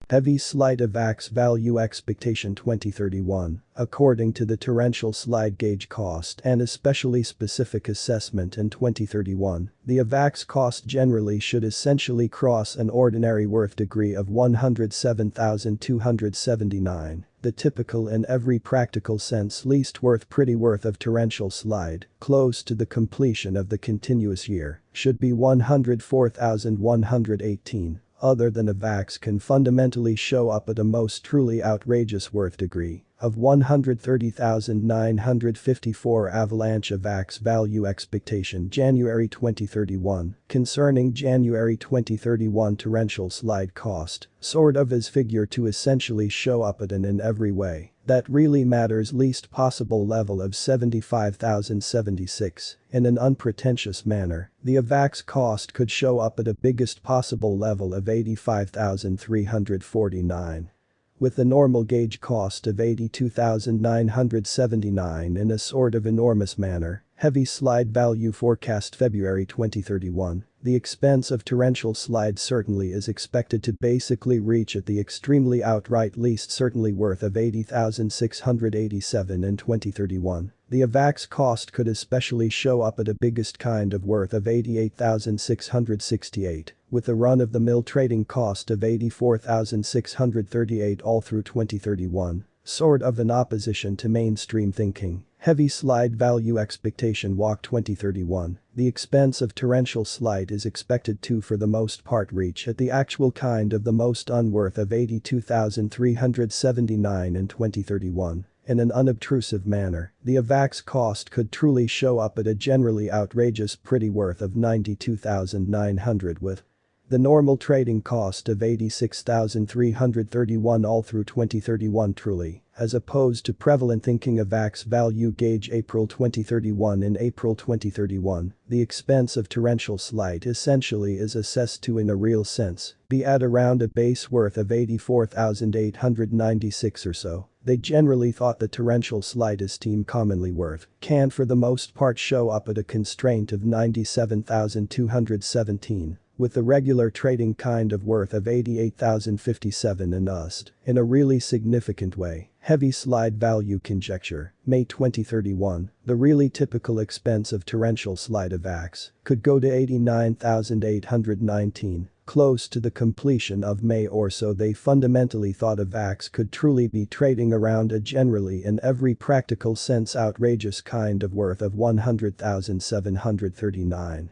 Heavy slide Avax value expectation 2031. According to the torrential slide gauge cost and especially specific assessment in 2031, the Avax cost generally should essentially cross an ordinary worth degree of 107,279. The typical in every practical sense least worth pretty worth of torrential slide, close to the completion of the continuous year, should be 104,118. Other than Avax can fundamentally show up at a most truly outrageous worth degree of 130,954. Avalanche Avax value expectation January 2031. Concerning January 2031 torrential slide cost, sort of is figure to essentially show up at an in every way that really matters least possible level of 75,076. In an unpretentious manner, the Avax cost could show up at a biggest possible level of 85,349. With the normal gauge cost of 82,979 in a sort of enormous manner, heavy slide value forecast February 2031, the expense of torrential slide certainly is expected to basically reach at the extremely outright least certainly worth of 80,687 in 2031. The Avax cost could especially show up at a biggest kind of worth of 88,668, with a run-of-the-mill trading cost of 84,638 all through 2031, sort of in opposition to mainstream thinking. Heavy slide value expectation walk 2031, the expense of torrential slide is expected to for the most part reach at the actual kind of the most unworth of 82,379 in 2031. In an unobtrusive manner, the Avax cost could truly show up at a generally outrageous pretty worth of 92,900 with the normal trading cost of 86,331 all through 2031 truly, as opposed to prevalent thinking Avax value gauge April 2031. In April 2031, the expense of torrential slide essentially is assessed to in a real sense be at around a base worth of 84,896 or so. They generally thought the torrential slide esteem commonly worth can for the most part show up at a constraint of 97,217. With the regular trading kind of worth of 88,057 in USD. In a really significant way, heavy slide value conjecture, May 2031, the really typical expense of torrential slide Avax could go to 89,819, close to the completion of May or so. They fundamentally thought Avax could truly be trading around a generally in every practical sense outrageous kind of worth of 100,739.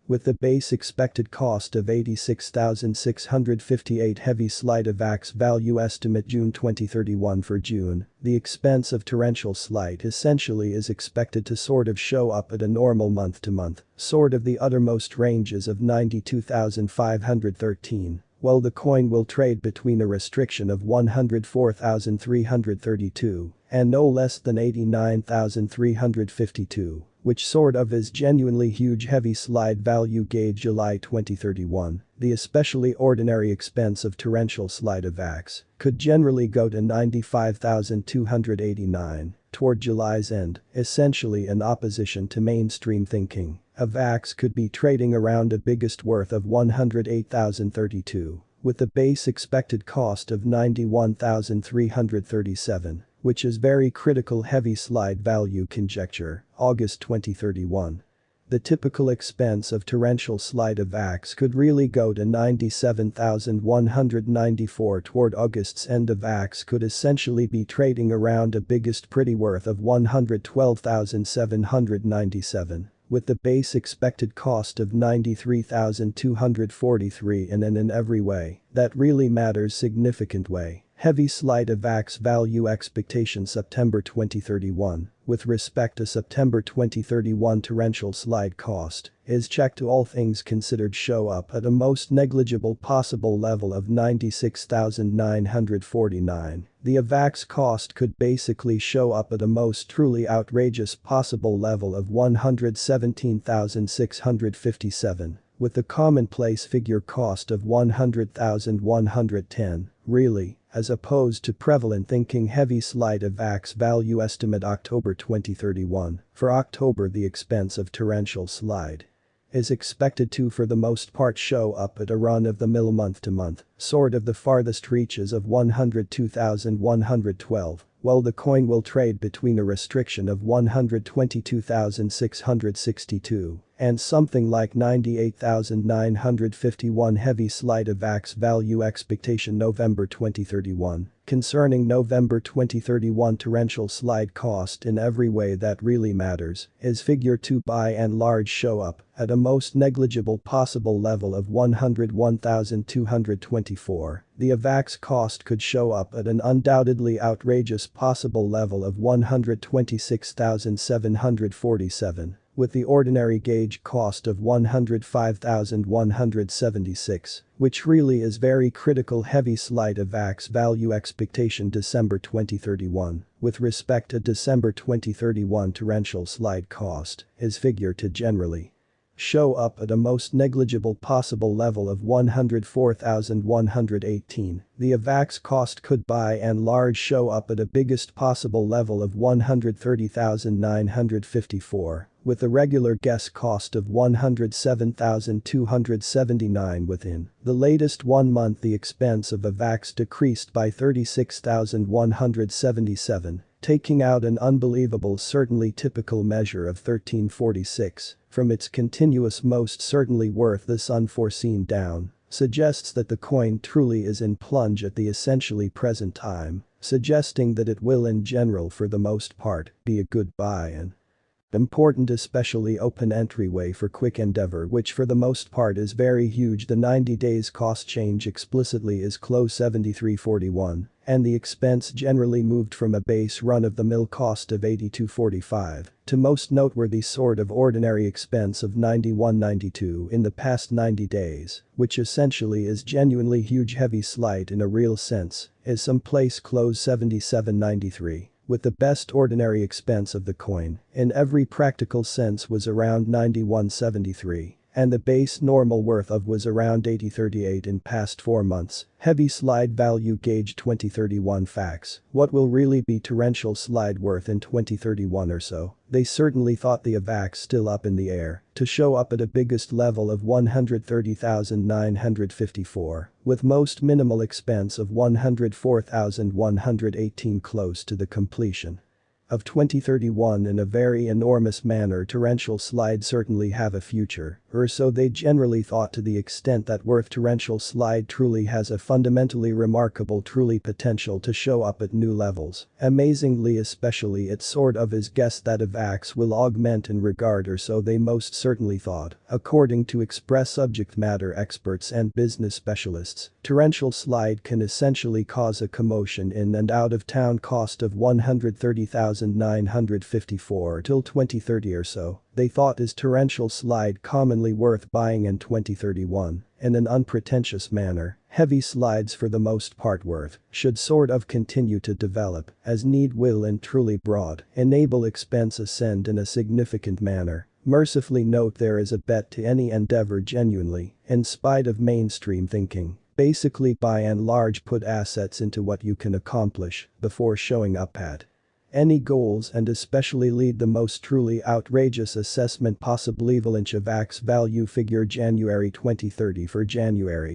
With the base expected cost of 86,658 heavy slide Avax value estimate June 2031 for June, the expense of torrential slide essentially is expected to sort of show up at a normal month-to-month, sort of the uttermost ranges of 92,513. While the coin will trade between a restriction of 104,332 and no less than 89,352. Which sort of is genuinely huge heavy slide value gauge July 2031, the especially ordinary expense of torrential slide Avax could generally go to 95,289 toward July's end, essentially in opposition to mainstream thinking. Avax could be trading around a biggest worth of 108,032, with the base expected cost of 91,337. Which is very critical heavy slide value conjecture, August 2031. The typical expense of torrential slide Avax could really go to 97,194 toward August's end. Avax could essentially be trading around a biggest pretty worth of 112,797. With the base expected cost of 93,243 in every way that really matters significant way. Heavy slide Avax value expectation September 2031, with respect to September 2031 torrential slide cost, is checked to all things considered show up at a most negligible possible level of 96,949. The Avax cost could basically show up at a most truly outrageous possible level of 117,657. With the commonplace figure cost of 100,110, really, as opposed to prevalent thinking heavy slide Avax value estimate October 2031. For October the expense of torrential slide is expected to for the most part show up at a run-of-the-mill month-to-month sort of the farthest reaches of 102,112, while the coin will trade between a restriction of 122,662 and something like 98,951. Heavy slide Avax value expectation November 2031. Concerning November 2031 torrential slide cost in every way that really matters is figure to by and large show up at a most negligible possible level of 101,224. The Avax cost could show up at an undoubtedly outrageous possible level of 126,747. With the ordinary gauge cost of 105,176, which really is very critical. Heavy slide Avax value expectation December 2031, with respect to December 2031 torrential slide cost, is figure to generally show up at a most negligible possible level of 104,118. The Avax cost could by and large show up at a biggest possible level of 130,954, with a regular guess cost of 107,279 within. The latest 1 month the expense of Avax decreased by 36,177, taking out an unbelievable certainly typical measure of 1346 from its continuous most certainly worth. This unforeseen down suggests that the coin truly is in plunge at the essentially present time, suggesting that it will in general for the most part be a good buy and important, especially open entryway for quick endeavor, which for the most part is very huge. The 90 days cost change explicitly is close 73.41, and the expense generally moved from a base run-of-the-mill cost of 82.45 to most noteworthy sort of ordinary expense of 91.92 in the past 90 days, which essentially is genuinely huge. Heavy slide in a real sense is someplace close 77.93. With the best ordinary expense of the coin, in every practical sense, was around 91.73, and the base normal worth of was around 80.38 in past 4 months. Heavy slide value gauge 2031 facts. What will really be torrential slide worth in 2031 or so? They certainly thought the Avax still up in the air to show up at a biggest level of 130,954, with most minimal expense of 104,118 close to the completion of 2031 in a very enormous manner. Torrential slide certainly have a future, or so they generally thought. To the extent that worth torrential slide truly has a fundamentally remarkable truly potential to show up at new levels. Amazingly, especially it sort of is guessed that Avax will augment in regard, or so they most certainly thought, according to express subject matter experts and business specialists. Torrential slide can essentially cause a commotion in and out of town cost of 130,954 till 2030 or so. They thought is torrential slide commonly worth buying in 2031, in an unpretentious manner. Heavy slides for the most part worth should sort of continue to develop as need will and truly broad enable expense ascend in a significant manner. Mercifully note there is a bet to any endeavor genuinely, in spite of mainstream thinking. Basically by and large put assets into what you can accomplish before showing up at any goals, and especially lead the most truly outrageous assessment possible. Avalanche Avax value figure January 2030 for January